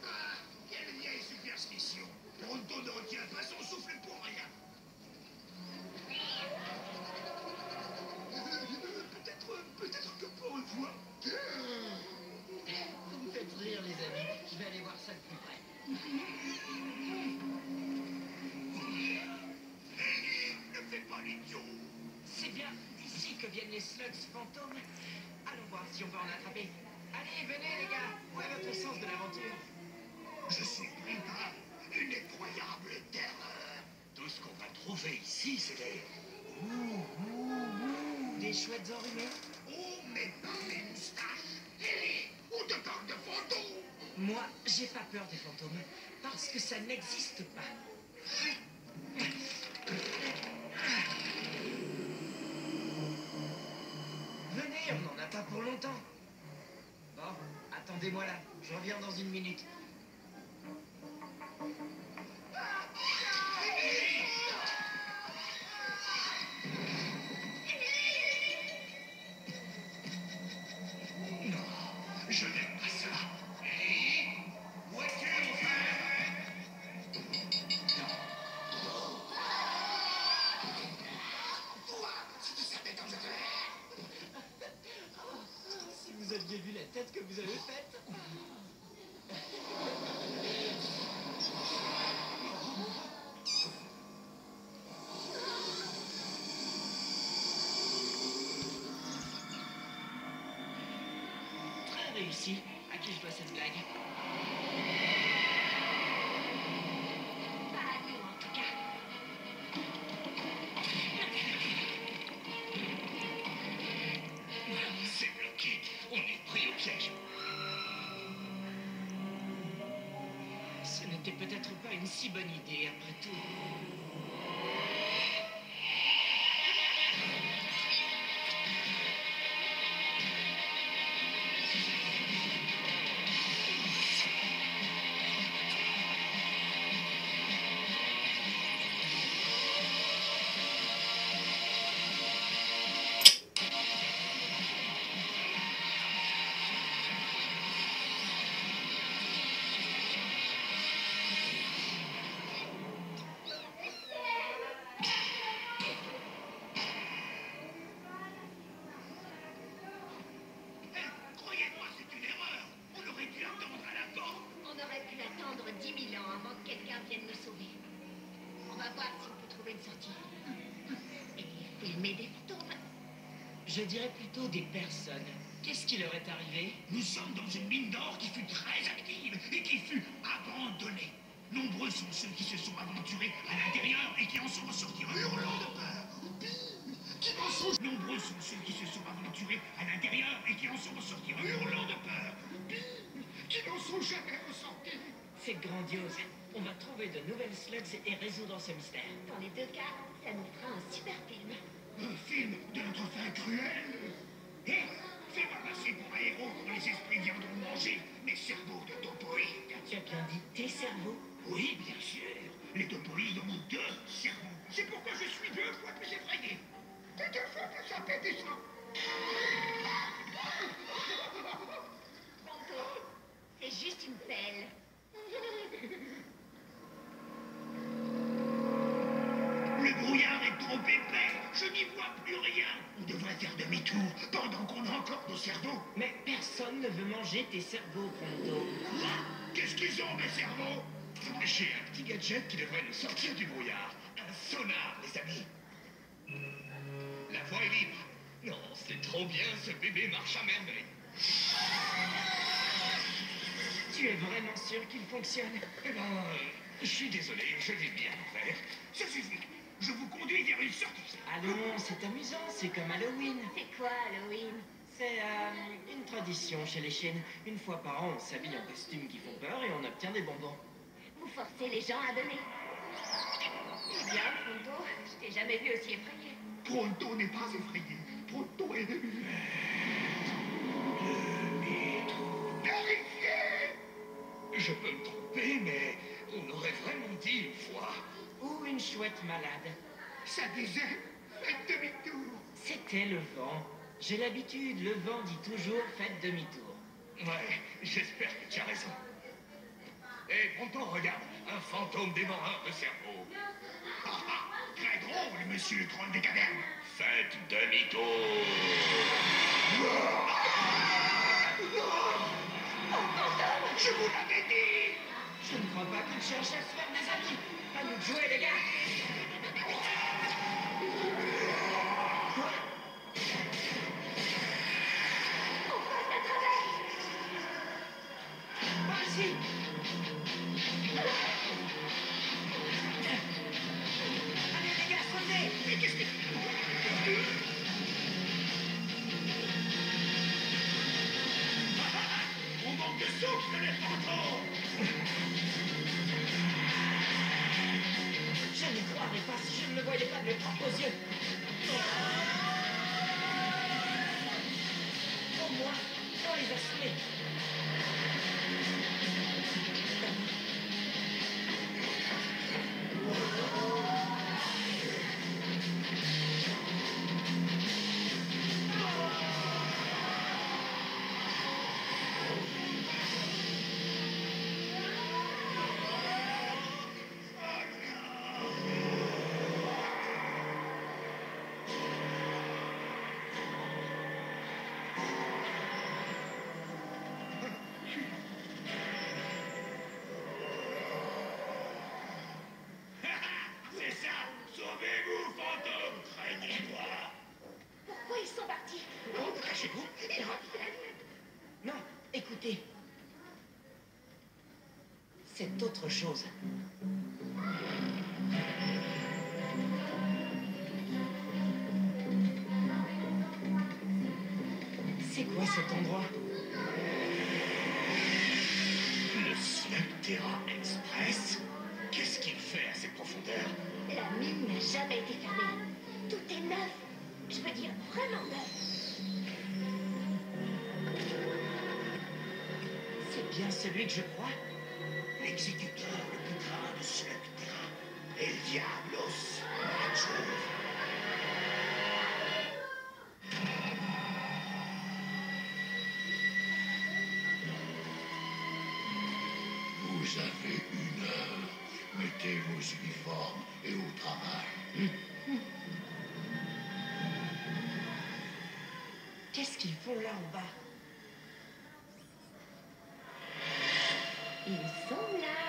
Ah, quelle vieille superstition. Pronto ne retient pas son souffle pour rien. Peut-être que pour une fois... Vous me faites rire, les amis. Je vais aller voir ça de plus près. Ne fais pas l'idiot. C'est bien d'ici que viennent les slugs fantômes. Allons voir si on peut en attraper. Allez, venez, les gars. Où est votre sens de l'aventure? Je suis pris par une effroyable terreur. Tout ce qu'on va trouver ici, c'est Des chouettes enrhumées? Oh, mais pas mes moustaches. Ellie, on te parle de fantômes. Moi, j'ai pas peur des fantômes. Parce que ça n'existe pas. Venez, on n'en a pas pour longtemps. Bon, attendez-moi là. Je reviens dans une minute. Non, je n'aime pas ça. Ellie, où es-tu, mon frère? Toi, si tu savais comme je te hais. Si vous aviez vu la tête que vous avez faite. Très réussi. À qui je dois cette blague? Pas à nous, en tout cas. C'est bloqué. On est pris au piège. Ce n'était peut-être pas une si bonne idée, après tout. Croyez-moi, c'est une erreur. On aurait dû attendre à la porte. On aurait pu attendre 10 000 ans avant que quelqu'un vienne nous sauver. On va voir si on peut trouver une sortie. Et filmer des fantômes. Je dirais plutôt des personnes. Qu'est-ce qui leur est arrivé? Nous sommes dans une mine d'or qui fut très active et qui fut abandonnée. Nombreux sont ceux qui se sont aventurés à l'intérieur et qui en sont ressortis hurlant de peur. Qui en sont... Nombreux sont ceux qui se sont aventurés à l'intérieur et qui en sont ressortis hurlant de peur. Qui n'en sont jamais ressortis. C'est grandiose. On va trouver de nouvelles slugs et résoudre ce mystère. Dans les deux cas, ça nous fera un super film. Un film de notre fin cruelle. Hé, fais-moi passer pour un héros quand les esprits viendront manger mes cerveaux de topoïdes. Tu as bien dit tes cerveaux? Oui, bien sûr. Les topoïdes ont deux cerveaux. C'est pourquoi je suis deux fois plus effrayé. T'es deux fois plus appétissant. Pronto, c'est juste une pelle. Le brouillard est trop épais. Je n'y vois plus rien. On devrait faire demi-tour pendant qu'on a encore nos cerveaux. Mais personne ne veut manger tes cerveaux, Pronto. Quoi? Qu'est-ce qu'ils ont, mes cerveaux? J'ai un petit gadget qui devrait nous sortir du brouillard. Un sonar, les amis. La voie est libre. Non, c'est trop bien, ce bébé marche à merveille. Tu es vraiment sûr qu'il fonctionne? Eh ben, je suis désolé, je vais bien faire. Ça suffit. Je vous conduis vers une sortie. Allons, c'est amusant, c'est comme Halloween. C'est quoi Halloween? C'est une tradition chez les chiennes. Une fois par an, on s'habille en costumes qui font peur et on obtient des bonbons. Vous forcez les gens à donner. Eh bien, Pronto, je t'ai jamais vu aussi effrayé. Pronto n'est pas effrayé. Pronto est terrifié. Je peux me tromper, mais on aurait vraiment dit une fois. Ou une chouette malade. Ça disait, faites demi-tour. C'était le vent. J'ai l'habitude, le vent dit toujours faites demi-tour. Ouais, j'espère que tu as raison. Hé, Pronto, regarde, un fantôme dévoreur de cerveau. Ah ah, très drôle, monsieur le troll des cavernes. Faites demi-tour. Je vous l'avais dit. Je ne crois pas qu'il cherche à se faire des amis. À nous de jouer, les gars. Quoi? Vas-y. Allez, les gars, sautez. Mais qu'est-ce que... On manque de souffle, les fantômes. Je n'y croirais pas si je ne le voyais pas de mes propres yeux. Au moins, on les a semés. C'est ça. Sauvez-vous, fantômes. Craignez-moi. Pourquoi ils sont partis? Oh, cachez-vous. Il revient. Non, écoutez. C'est autre chose. C'est quoi cet endroit? Le Slugterra Express. Qu'est-ce qu'il fait à ces profondeurs? La mine n'a jamais été fermée. Tout est neuf. Je veux dire vraiment neuf. C'est bien celui que je crois. L'exécuteur le plus grand de Slugterra. El Diablos. Quelque chose. Vous avez 1 heure. Mettez vos uniformes et au travail. Qu'est-ce qu'ils font là en bas? Ils sont là.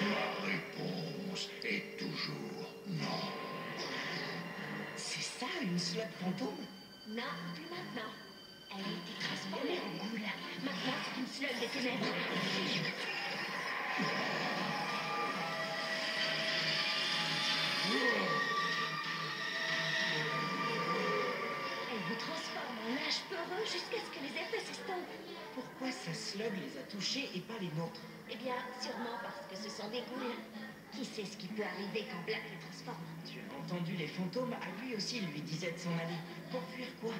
Ma réponse est toujours non. C'est ça, une slug fantôme? Non, plus maintenant. Elle a été transformée en goule. Maintenant, c'est une slug des ténèbres. Elle vous transforme en lâche peureux jusqu'à ce que les effets s'estompent. Pourquoi sa slug les a touchés et pas les nôtres? Eh bien, sûrement parce que ce sont des ghouls. Qui sait ce qui peut arriver quand Black les transforme? Tu as entendu les fantômes? À lui aussi, lui disait de s'en aller. Pour fuir quoi?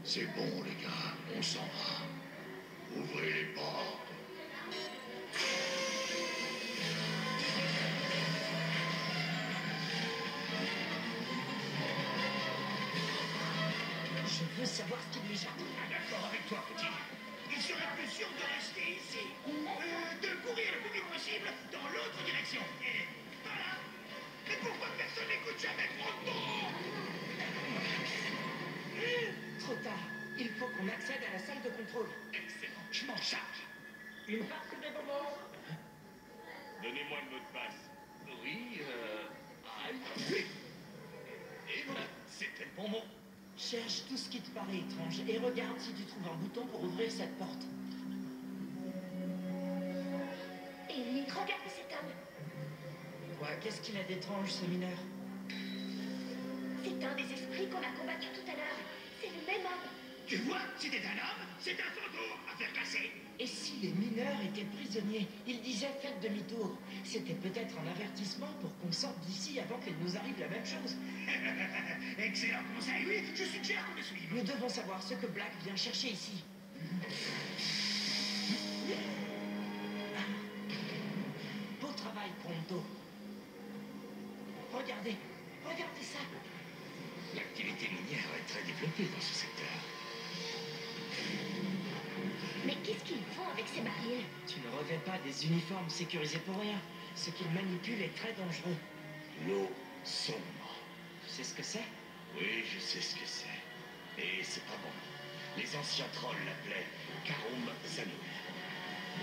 C'est bon, les gars, on s'en va. Ouvrez les portes. Je veux savoir ce qui lui échappe. D'accord avec toi, petit. Il serait plus sûr de rester ici. De courir le plus vite possible dans l'autre direction. Et voilà. Mais pourquoi personne n'écoute jamais Pronto? Trop tard. Il faut qu'on accède à la salle de contrôle. Excellent, je m'en charge. Une marque des bonbons. Donnez-moi le mot de passe. Oui, Et voilà, c'était le bon mot. Cherche tout ce qui te paraît étrange et regarde si tu trouves un bouton pour ouvrir cette porte. Et regarde cet homme. Quoi? Qu'est-ce qu'il a d'étrange, ce mineur? C'est un des esprits qu'on a combattu tout à l'heure. C'est le même homme. Tu vois, c'était un homme, c'est un fantôme à faire casser. Et si les mineurs étaient prisonniers? Il disait faites demi-tour. C'était peut-être un avertissement pour qu'on sorte d'ici avant qu'il nous arrive la même chose. Excellent conseil, oui, je suggère qu'on le suive. Nous devons savoir ce que Black vient chercher ici. Beau travail, Pronto. Regardez. Regardez ça. L'activité minière est très développée dans ce secteur. Mais qu'est-ce qu'ils font avec ces barils? Tu ne revêts pas des uniformes sécurisés pour rien. Ce qu'ils manipulent est très dangereux. L'eau sombre. Tu sais ce que c'est? Oui, je sais ce que c'est. Et c'est pas bon. Les anciens trolls l'appelaient Karum Zanul.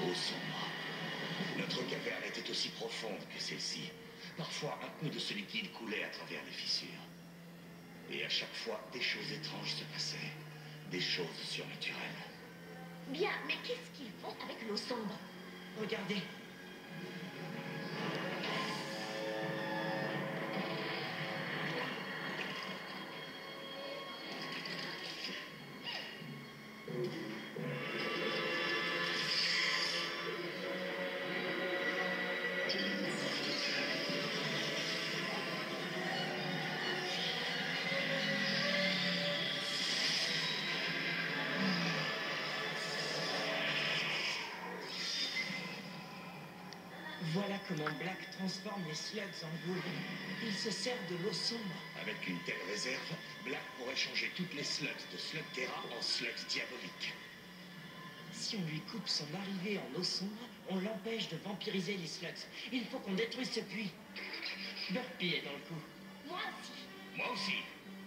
Eau sombre. Notre caverne était aussi profonde que celle-ci. Parfois, un peu de ce liquide coulait à travers les fissures. Et à chaque fois, des choses étranges se passaient. Des choses surnaturelles. Bien, mais qu'est-ce qu'ils font avec l'eau sombre? Regardez. Voilà comment Black transforme les slugs en ghouls. Il se sert de l'eau sombre. Avec une telle réserve, Black pourrait changer toutes les slugs de Slugterra en slugs diaboliques. Si on lui coupe son arrivée en eau sombre, on l'empêche de vampiriser les slugs. Il faut qu'on détruise ce puits. Burpee est dans le coup. Moi aussi. Moi aussi.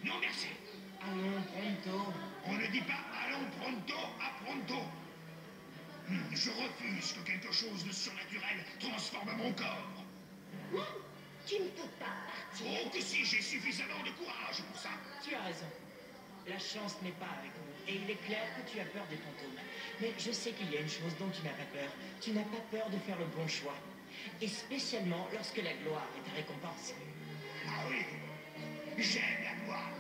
Non, merci. Allons, pronto. On ne dit pas allons pronto à pronto. Je refuse que quelque chose de surnaturel transforme mon corps. Non, tu ne peux pas partir. Oh que si, j'ai suffisamment de courage pour ça. Tu as raison. La chance n'est pas avec nous. Et il est clair que tu as peur des fantômes. Mais je sais qu'il y a une chose dont tu n'as pas peur. Tu n'as pas peur de faire le bon choix. Et spécialement lorsque la gloire est ta récompense. Ah oui, j'aime la gloire.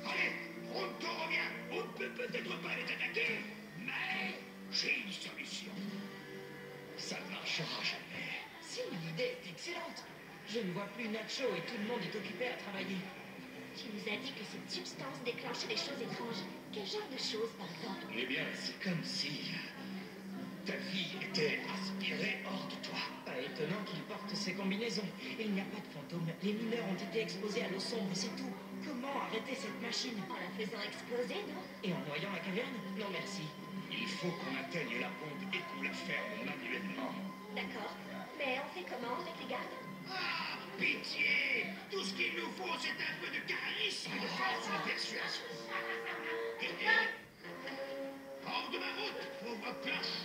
Allez, pronto revient. On ne peut peut-être pas les attaquer, mais j'ai une solution. Ça ne marchera jamais. Si, l'idée est excellente. Je ne vois plus Nacho et tout le monde est occupé à travailler. Tu nous as dit que cette substance déclenchait des choses étranges. Quel genre de choses, par exemple? Eh bien, c'est comme si ta vie était aspirée hors de toi. Pas étonnant qu'il porte ces combinaisons. Il n'y a pas de fantômes. Les mineurs ont été exposés à l'eau sombre, c'est tout. Comment arrêter cette machine? En la faisant exploser, non? Et en noyant la caverne? Non, merci. Il faut qu'on atteigne la bombe et qu'on la ferme manuellement. D'accord. Mais on fait comment avec les gardes? Ah, pitié! Tout ce qu'il nous faut, c'est un peu de charisme et de force de persuasion. Hors de ma route, pauvre cloche!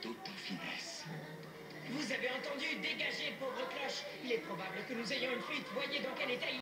Tout en finesse. Vous avez entendu? Dégagez, pauvre cloche. Il est probable que nous ayons une fuite. Voyez dans quel état il